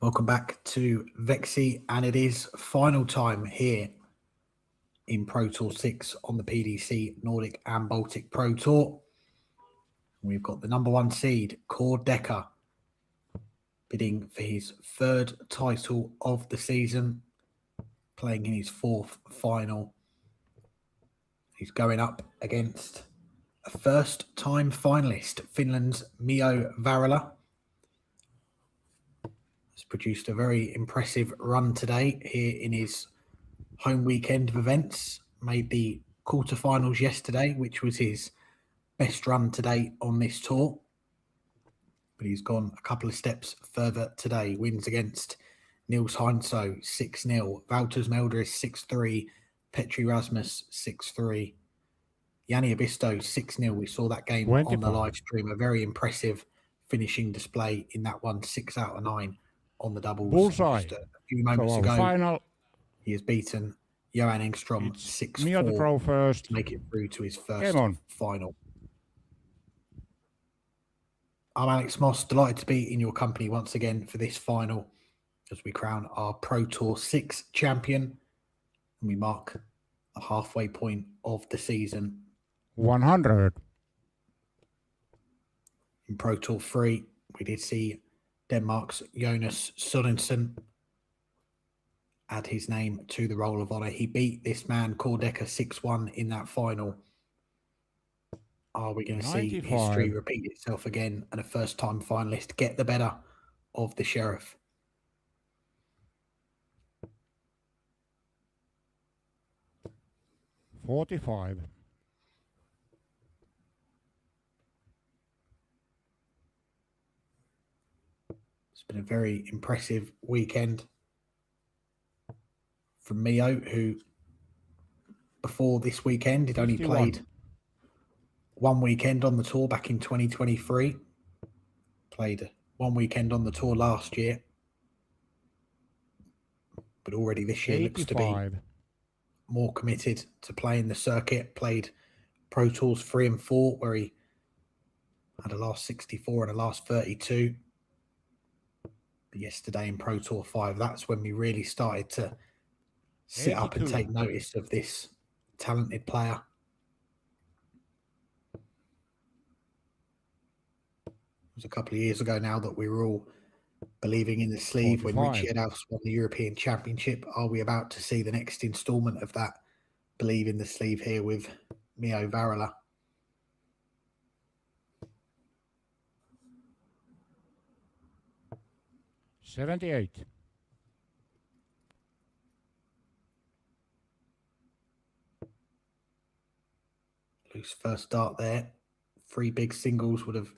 Welcome back to Vexy, and it is final time here in Pro Tour 6 on the PDC Nordic and Baltic Pro Tour. We've got the number one seed, Cor Dekker, bidding for his third title of the season, playing in his fourth final. He's going up against a first-time finalist, Finland's Mio Varila. Has produced a very impressive run today here in his home weekend of events. Made the quarterfinals yesterday, which was his best run to date on this tour. But he's gone a couple of steps further today. Wins against Niels Heinso 6-0, Wouters Melders 6-3, Petri Rasmus 6-3, Yanni Abisto 6-0. We saw that game 25. on the live stream. A very impressive finishing display in that one, 6 out of 9 on the doubles. Bullseye. Just a few moments So our ago, final, he has beaten Johan Engstrom it's 6-4 Mio to throw first. to make it through to his first Game on. final. I'm Alex Moss, delighted to be in your company once again for this final as we crown our Pro Tour 6 champion and we mark the halfway point of the season. 100. In Pro Tour 3, we did see Denmark's Jonas Sørensen add his name to the Roll of Honour. He beat this man, Cor Dekker, 6-1 in that final. Are we going to see 95. history repeat itself again and a first-time finalist get the better of the Sheriff? $45. It's been a very impressive weekend from Mio, who before this weekend had only 51. played one weekend on the tour back in 2023. Played one weekend on the tour last year. But already this year looks to be 85. more committed to playing the circuit. Played Pro Tours 3 and 4, where he had a last 64 and a last 32. But yesterday in Pro Tour 5, that's when we really started to sit up and 82. take notice of this talented player. It was a couple of years ago now that we were all believing in the sleeve 45. when Richie Edhouse won the European Championship. Are we about to see the next instalment of that believe in the sleeve here with Mio Varila? $78. Loose first start there. 3 big singles would have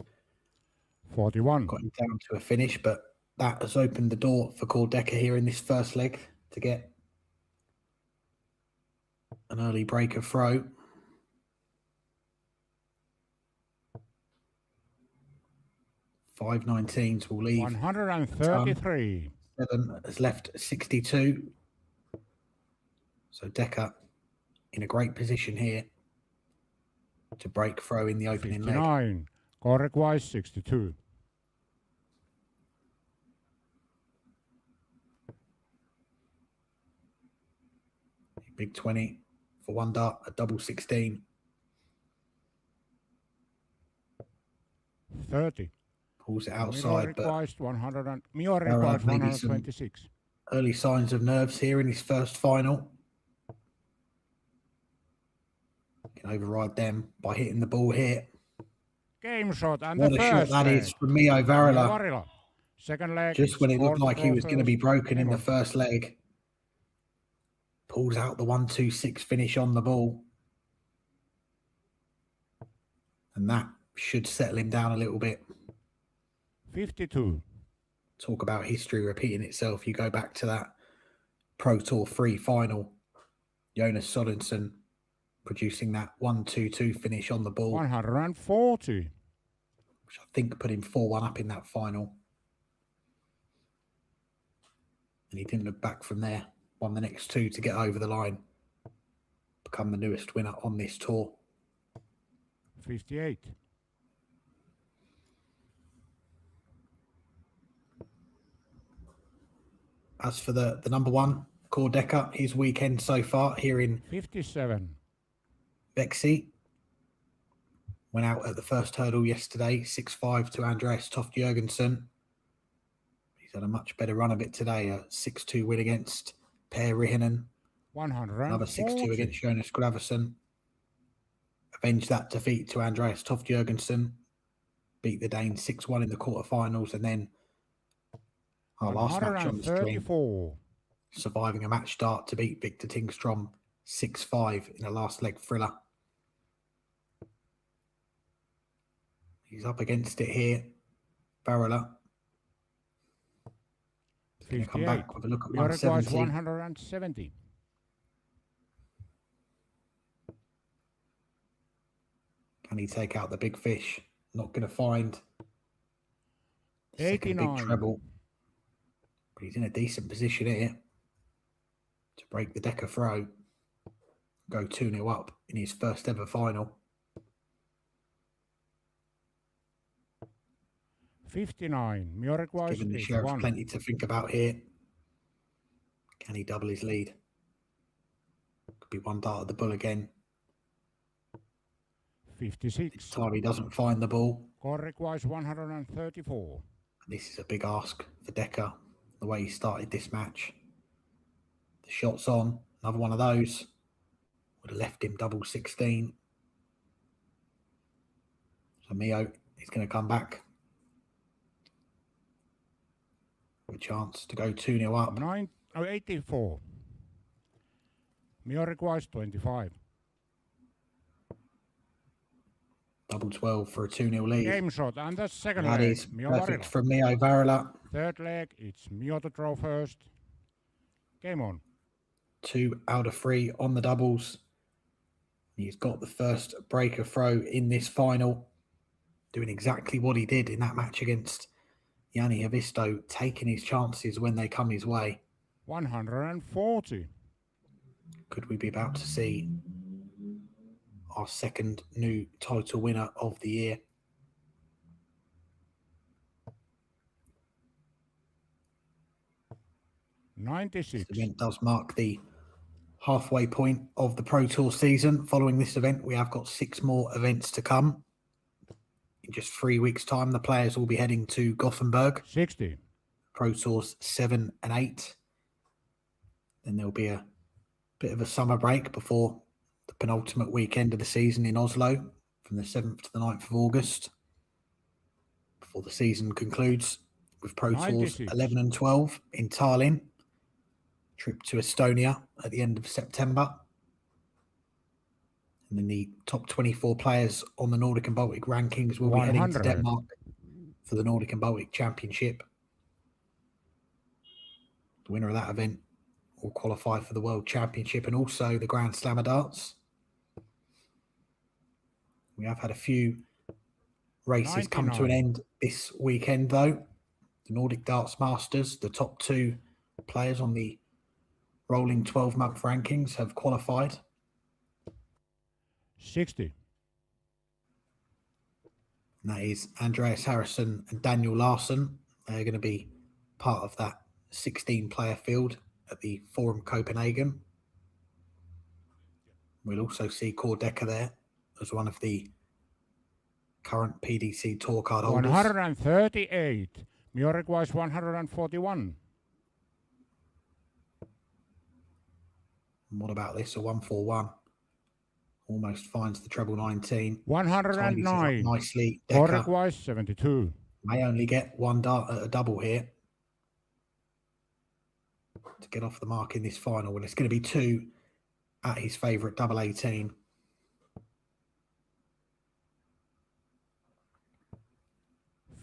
41. got him down to a finish, but that has opened the door for Cor Dekker here in this first leg to get an early breaker throw. Five 19s will leave. 133. 7 has left 62. So Dekker in a great position here to break throw in the opening leg. 59. Correct wise 62. Big 20 for one dart, a double 16. 30. Pulls it Mio outside, but requires 100 and Mio there are requires maybe some 126. early signs of nerves here in his first final. Can override them by hitting the ball here. Game shot and What the a shot first that leg. is from Mio Mio Varila. Varila. Second leg. Just when it looked like he was going to be broken in the first. first leg. Pulls out the 1-2-6 finish on the ball. And that should settle him down a little bit. 52. Talk about history repeating itself. You go back to that Pro Tour 3 final. Jonas Sørensen producing that 1-2-2 finish on the ball, 140. which I think put him 4-1 up in that final. And he didn't look back from there. Won the next 2 to get over the line. Become the newest winner on this tour. 58. as for the number one, Cor Dekker, his weekend so far here in 57. Vexi. Went out at the first hurdle yesterday, 6-5 to Andreas Toft Jørgensen. He's had a much better run of it today, a 6-2 win against Per Rihinen. 140. Another 6-2 against Jonas Graversen. Avenged that defeat to Andreas Toft Jørgensen. Beat the Dane 6-1 in the quarterfinals, and then our last match on the stream, surviving a match start to beat Victor Tingstrom 6-5 in a last leg thriller. He's up against it here. Varila. He's going to come back with a look at 170. 170. Can he take out the big fish? Not going to find the second big treble. But he's in a decent position here to break the Dekker throw. Go 2-0 up in his first ever final. 59. Mio Varila. Giving the Sheriff plenty to think about here. Can he double his lead? Could be one dart at the bull again. 56. This time he doesn't find the ball. Correct-wise 134. This is a big ask for Dekker, the way he started this match. The shot's on. Another one of those. Would have left him double 16. So Mio is going to come back. A chance to go 2-0 up. 84. Mio requires 25. Double 12 for a 2-0 lead. Game shot and the second that leg. Is Mio perfect Varila. from Mio Varila. Third leg, it's Mio to draw first. Game on. 2 out of 3 on the doubles. He's got the first breaker throw in this final. Doing exactly what he did in that match against Yanni Havisto, taking his chances when they come his way. 140. Could we be about to see our second new title winner of the year? $96. This event does mark the halfway point of the Pro Tour season. Following this event, we have got 6 more events to come. In just 3 weeks' time, the players will be heading to Gothenburg. 60. Pro Tours 7 and 8. Then there'll be a bit of a summer break before the penultimate weekend of the season in Oslo from the 7th to the 9th of August. Before the season concludes with Pro Tours 11 and 12 in Tallinn. Trip to Estonia at the end of September. And then the top 24 players on the Nordic and Baltic rankings will be heading to Denmark for the Nordic and Baltic Championship. The winner of that event will qualify for the World Championship and also the Grand Slam of Darts. We have had a few races come to an end this weekend, though. The Nordic Darts Masters, the top 2 players on the rolling 12-month rankings have qualified. 60. And that is Andreas Harrison and Daniel Larsson. They're going to be part of that 16-player field at the Forum Copenhagen. We'll also see Cor Dekker there as one of the current PDC Tour card holders. 138. Mio requires 141. And what about this? A 141. Almost finds the treble 19. 109. Nicely. Cor Dekker requires 72. may only get 1 dart at a double here to get off the mark in this final. And it's going to be 2 at his favourite double 18.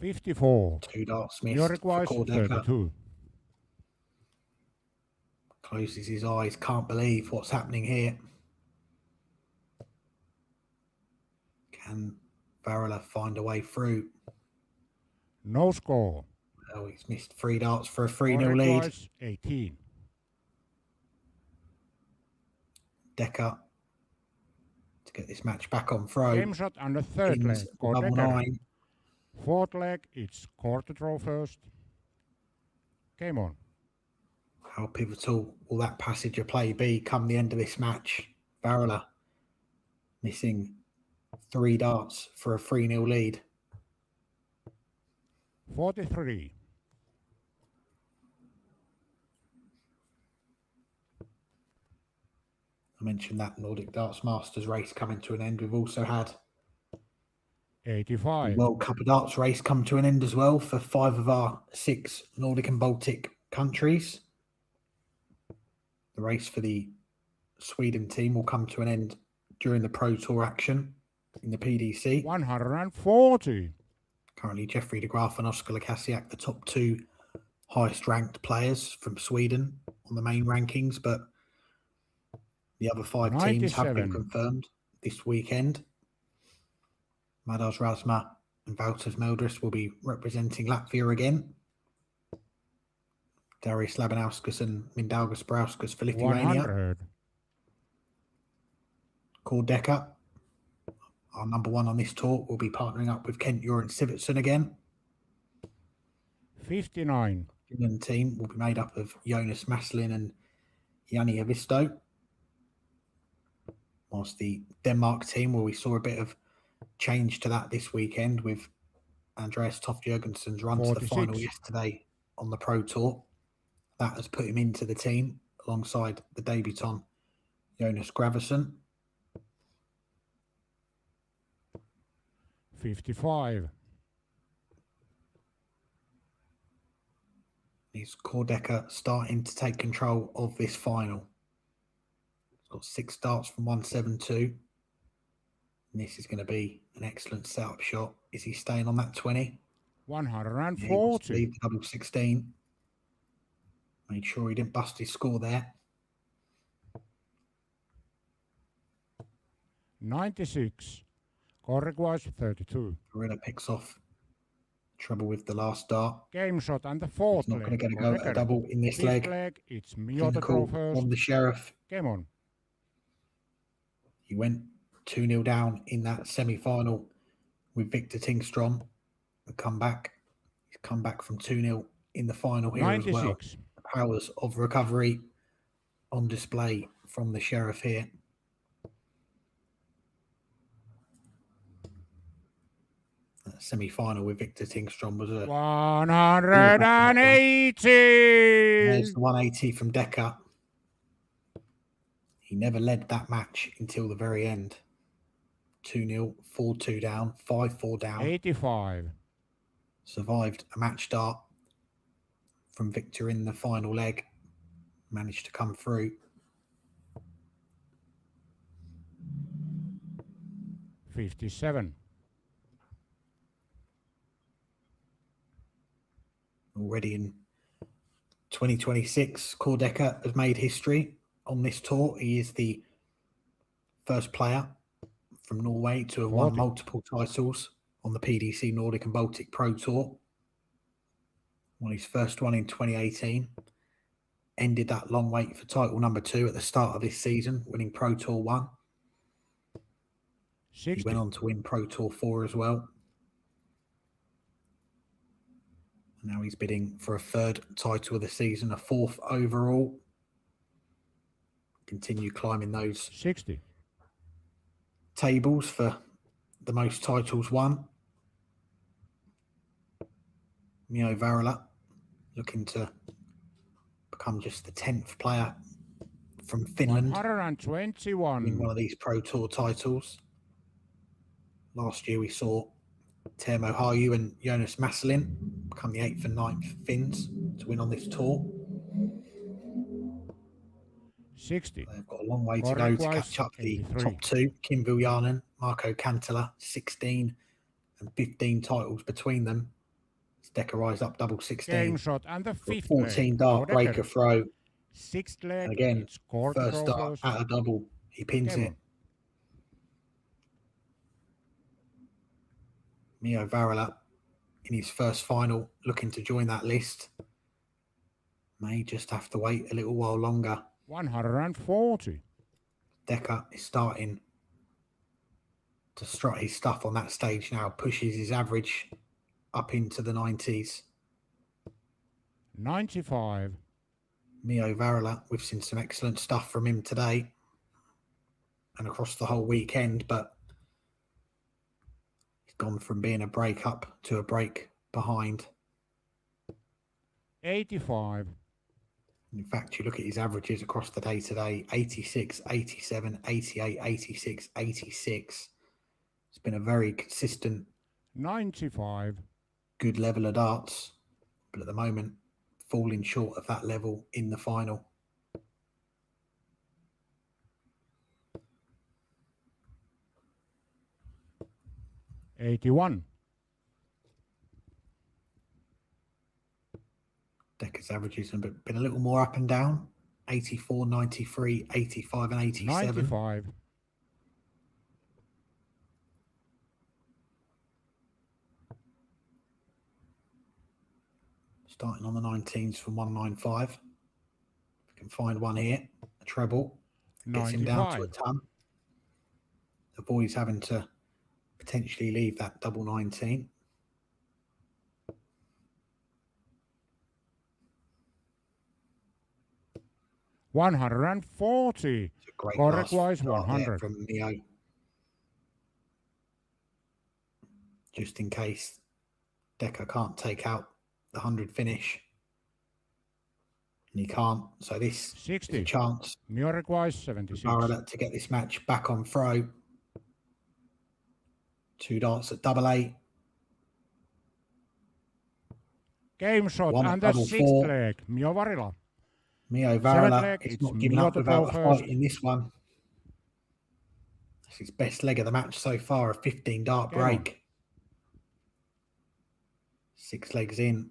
$54. 2 darts missed. Mio requires for Cor Dekker. 32. Closes his eyes. Can't believe what's happening here. Can Varila find a way through? No score. Oh, he's missed 3 darts for a 3-0 Cor lead. requires 18. Dekker to get this match back on throw. Game shot and the third leg. Cor double Dekker. 9. Fourth leg, it's Cor to draw first. Game on. How pivotal will that passage of play be come the end of this match? Varila missing 3 darts for a 3-0 lead. 43. I mentioned that Nordic Darts Masters race coming to an end. We've also had the 85. World Cup of Darts race come to an end as well for 5 of our 6 Nordic and Baltic countries. The race for the Sweden team will come to an end during the Pro Tour action in the PDC. 140. Currently, Jeffrey de Graaf and Oskar Lukasiak, the top 2 highest ranked players from Sweden on the main rankings, but the other 5 teams have been 97. confirmed this weekend. Madars Razma and Valters Meldris will be representing Latvia again. Darius Labanauskas and Mindaugas Brauskas for Lithuania. 100. Cor Dekker, our number 1 on this tour, will be partnering up with Kent Joran Sivertsen again. 59. The Finland team will be made up of Jonas Maslin and Jani Avisto. Whilst the Denmark team, where we saw a bit of change to that this weekend with Andreas Toft Jørgensen's run 46. to the final yesterday on the Pro Tour. That has put him into the team alongside the debutant Jonas Graversen. 55. Is Cor Dekker starting to take control of this final? He's got 6 starts from 172. And this is going to be an excellent setup shot. Is he staying on that 20? 140. Leave the double 16. Made sure he didn't bust his score there. 96. Corriguas 32. Varila picks off trouble with the last dart. Game shot and the 4th He's not going to leg. get a go at a double in this 5th leg. It's Mio Varila first. On the Sheriff. Game on. He went 2-0 down in that semi-final with Victor Tingstrom and come back. He's come back from 2-0 in the final here 96. as well. The powers of recovery on display from the Sheriff here. That semi-final with Victor Tingstrom was a 180. There's the 180 from Dekker. He never led that match until the very end. 2-0, 4-2 down, 5-4 down. 85. Survived a match start from Victor in the final leg. Managed to come through. 57. Already in 2026, Cor Dekker has made history on this tour. He is the first player from Norway to have won multiple titles on the PDC Nordic and Baltic Pro Tour. Won his first one in 2018. Ended that long wait for title number 2 at the start of this season, winning Pro Tour 1. 60. He went on to win Pro Tour 4 as well. Now he's bidding for a 3rd title of the season, a 4th overall. Continue climbing those 60. tables for the most titles won. Mio Varila looking to become just the 10th player from Finland 121. in one of these Pro Tour titles. Last year we saw Teemu Harju and Jonas Maslin become the 8th and 9th Finns to win on this tour. 60. They've got a long way to go to catch up the top 2. Kim Viljanen, Marco Kantala, 16 and 15 titles between them. Dekker rise up double 16. Game shot and the 5th 14 leg. dart breaker throw. 6th leg. And again, It's Cor first Dekker dart first. at a double. He pins Game it. on. Mio Varila in his first final looking to join that list. May just have to wait a little while longer. 140. Dekker is starting to strut his stuff on that stage now. Pushes his average up into the 90s. 95. Mio Varila. We've seen some excellent stuff from him today and across the whole weekend, but he's gone from being a break up to a break behind. 85. In fact, you look at his averages across the day today, 86, 87, 88, 86, 86. It's been a very consistent, 95. good level of darts, but at the moment, falling short of that level in the final. $81. Dekker's averages have been a little more up and down. 84, 93, 85 and 87. 95. Starting on the 19s from 195. If we can find one here, a treble. Gets him down to a ton. Avoids having to potentially leave that double 19. $140. Correct wise 100 from Mio. Just in case Dekker can't take out the 100 finish. And he can't. So this 60. is a chance. Mio requires 76. Varila to get this match back on throw. 2 darts at double 8. Game shot and the 6th leg. Mio Varila. Mio Varila is not giving up without a fight in this one. That's his best leg of the match so far, a 15 dart break. 6 legs in.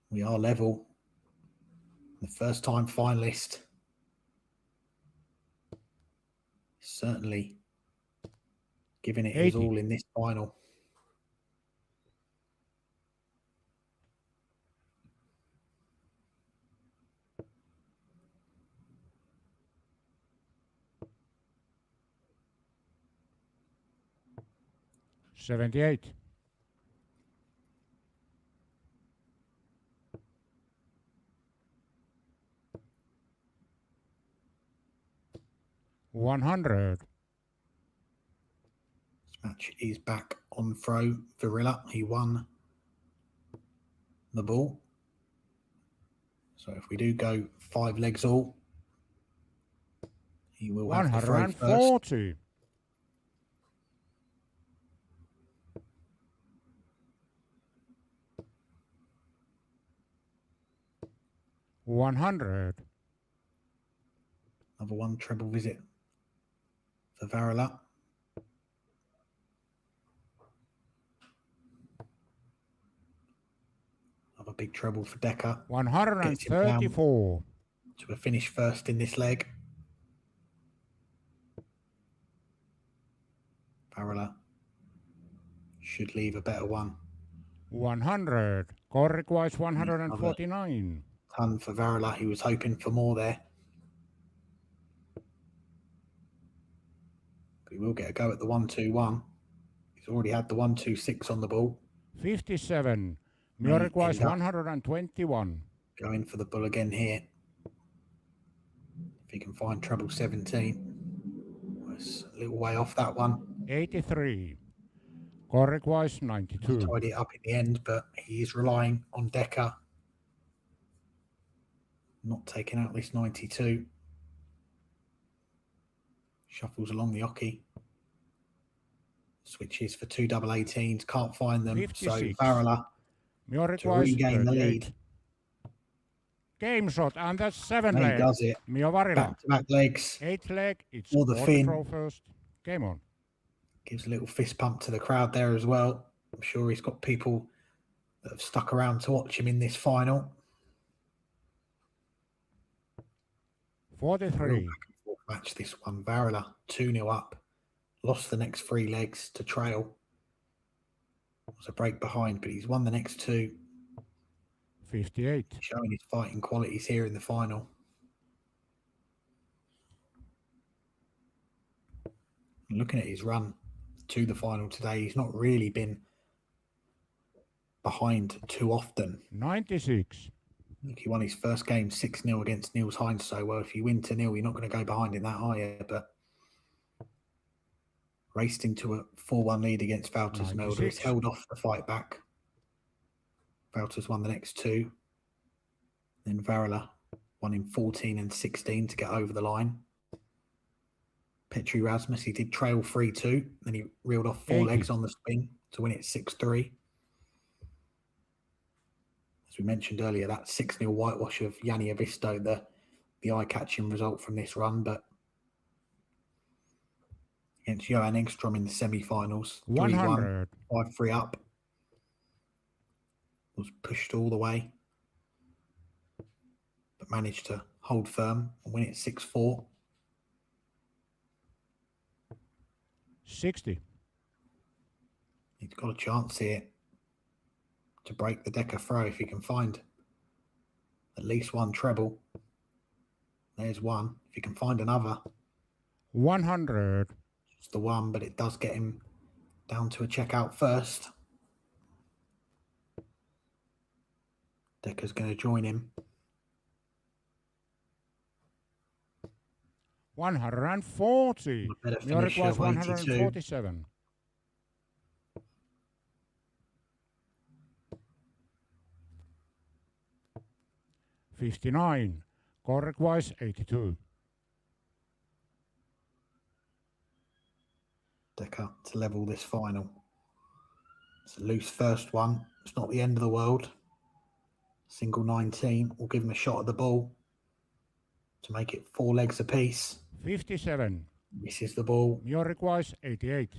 We are level. The first time finalist. Certainly giving it 80. his all in this final. $78. $100. This match is back on throw. Varila, he won the ball. So if we do go 5 legs all, he will have the throw first. 140. $100. Another one treble visit for Varila. Another big treble for Dekker. 134. To a finish first in this leg. Varila should leave a better one. 100. Cor requires 149. Ton for Varila. He was hoping for more there. But he will get a go at the 1-2-1. He's already had the 1-2-6 on the ball. 57. Mio requires 121. Going for the bull again here. If he can find treble 17. It's a little way off that one. 83. Cor requires 92. He's tied it up in the end, but he is relying on Dekker. Not taking out this 92. Shuffles along the oche. Switches for 2 double 18s. Can't find them. 56. So Varila to regain the lead. Game shot and that's 7 legs. He does it. Mio Varila. Back-to-back legs. 8th leg. It's for the fin. First. Game on. Gives a little fist pump to the crowd there as well. I'm sure he's got people that have stuck around to watch him in this final. 43. Match this one. Varila 2-0 up. Lost the next 3 legs to trail. Was a break behind, but he's won the next 2. 58. Showing his fighting qualities here in the final. Looking at his run to the final today, he's not really been behind too often. 96. Look, he won his first game 6-0 against Niels Heinz. So, well, if you win 2-0, you're not going to go behind in that, are you? But raced into a 4-1 lead against Wouters Mulder. He's held off the fight back. Wouters won the next 2. Then Varila won in 14 and 16 to get over the line. Petri Rasmus, he did trail 3-2. Then he reeled off 4 legs on the spin to win it 6-3. As we mentioned earlier, that 6-0 whitewash of Yanni Avisto, the eye-catching result from this run, but against Johan Engstrom in the semi-finals, 3-1, 5-3 up, was pushed all the way, but managed to hold firm and win it 6-4. 60. He's got a chance here to break the Dekker throw if he can find at least one treble. There's one. If he can find another. 100. It's the one, but it does get him down to a checkout first. Dekker's going to join him. 140. Your request 147. 59. Correct-wise 82. Dekker to level this final. It's a loose first one. It's not the end of the world. Single 19 will give him a shot at the ball to make it 4 legs apiece. 57. Misses the ball. Your request 88.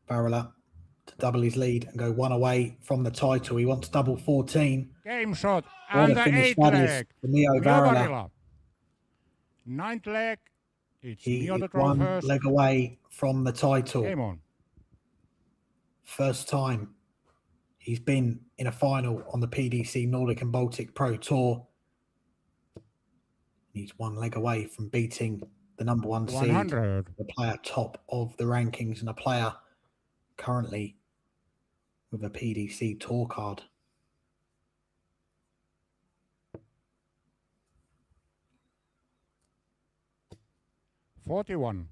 Varila to double his lead and go 1 away from the title. He wants double 14. Game shot and the 8th leg. Mio Varila. 9th leg. It's he Mio is the 1 first. leg away from the title. Game on. First time he's been in a final on the PDC Nordic and Baltic Pro Tour. He's 1 leg away from beating the number 1 seed, 100. the player top of the rankings and a player currently with a PDC tour card. $41.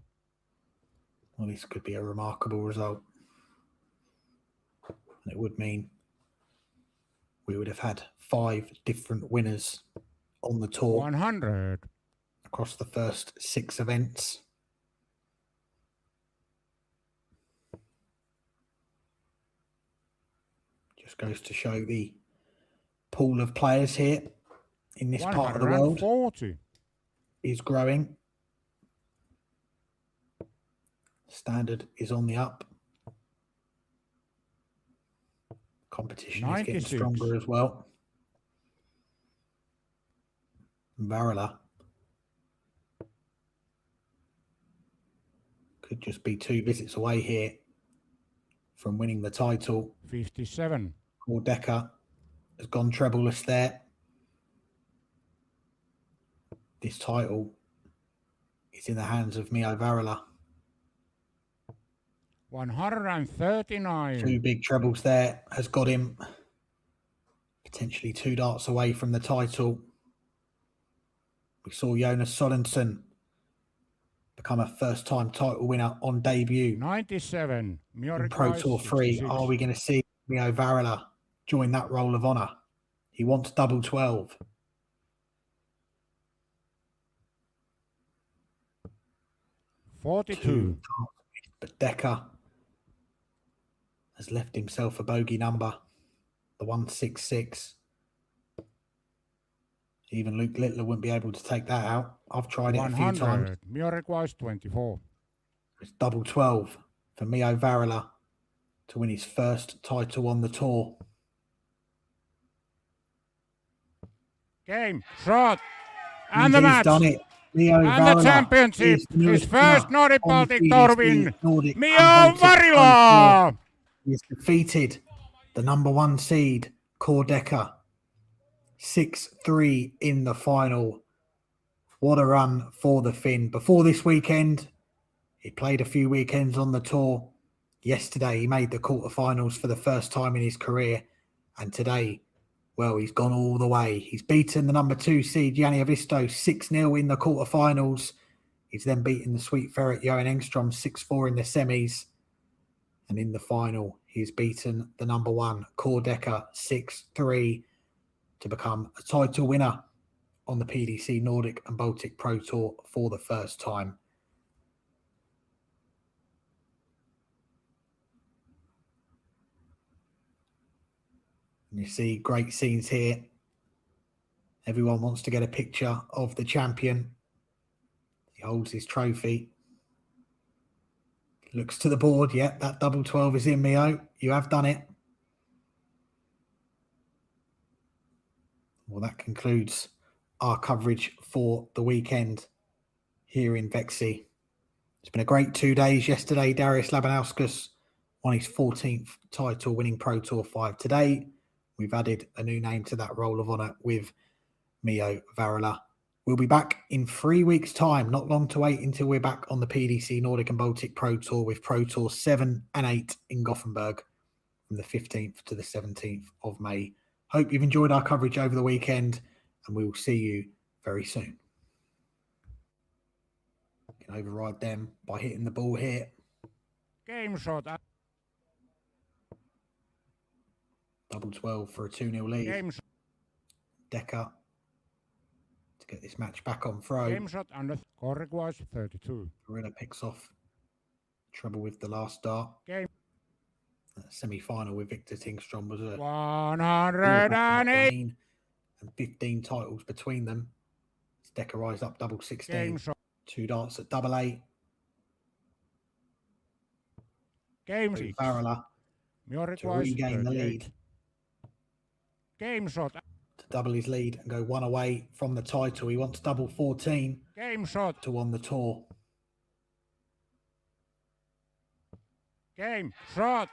Well, this could be a remarkable result. And it would mean we would have had 5 different winners on the tour. 100. Across the first 6 events. Just goes to show the pool of players here in this part of the world 140. is growing. Standard is on the up. Competition 96. is getting stronger as well. Varila could just be 2 visits away here from winning the title. 57. Cor Dekker has gone trebleless there. This title is in the hands of Mio Varila. 139. 2 big trebles there has got him potentially 2 darts away from the title. We saw Jonas Sorensen become a first-time title winner on debut. 97. In Pro Tour 3. Are we going to see Mio Varila join that roll of honour? He wants double 12. 42. But Dekker has left himself a bogey number, the 166. Even Luke Littler wouldn't be able to take that out. I've tried it 100. a few times. Mio requires 24. It's double 12 for Mio Varila to win his first title on the tour. Game, shot, and the match. Done it. Mio and Varila the championship, his first Nordic Baltic Tour win. Mio Varila! He has defeated the number 1 seed, Cor Dekker. 6-3 in the final. What a run for the Finn. Before this weekend, he played a few weekends on the tour. Yesterday, he made the quarterfinals for the first time in his career. And today, Well, he's gone all the way. He's beaten the number 2 seed, Yanni Avisto, 6-0 in the quarterfinals. He's then beaten the Sweet Ferret, Johan Engstrom, 6-4 in the semis. And in the final, he's beaten the number 1, Cor Dekker, 6-3 to become a title winner on the PDC Nordic and Baltic Pro Tour for the first time. And you see great scenes here. Everyone wants to get a picture of the champion. He holds his trophy. Looks to the board. Yeah, that double 12 is in, Mio. You have done it. Well, that concludes our coverage for the weekend here in Vexi. It's been a great 2 days. Yesterday, Darius Labanauskas won his 14th title, winning Pro Tour 5. Today, we've added a new name to that roll of honour with Mio Varila. We'll be back in 3 weeks' time. Not long to wait until we're back on the PDC Nordic and Baltic Pro Tour with Pro Tour 7 and 8 in Gothenburg from the 15th to the 17th of May. Hope you've enjoyed our coverage over the weekend, and we will see you very soon. You can override them by hitting the ball here. Game shot. Double 12 for a 2-0 lead. Game shot. Dekker to get this match back on throw. Game shot under score requires 32. Varila picks off trouble with the last dart. Game. Semi-final with Victor Tingstrom was a 108 and 15 titles between them. Dekker rise up double 16. Game shot. 2 darts at double 8. Game 6. Varila to regain the lead. Game shot. To double his lead and go 1 away from the title. He wants double 14. Game shot. To win the tour. Game shot.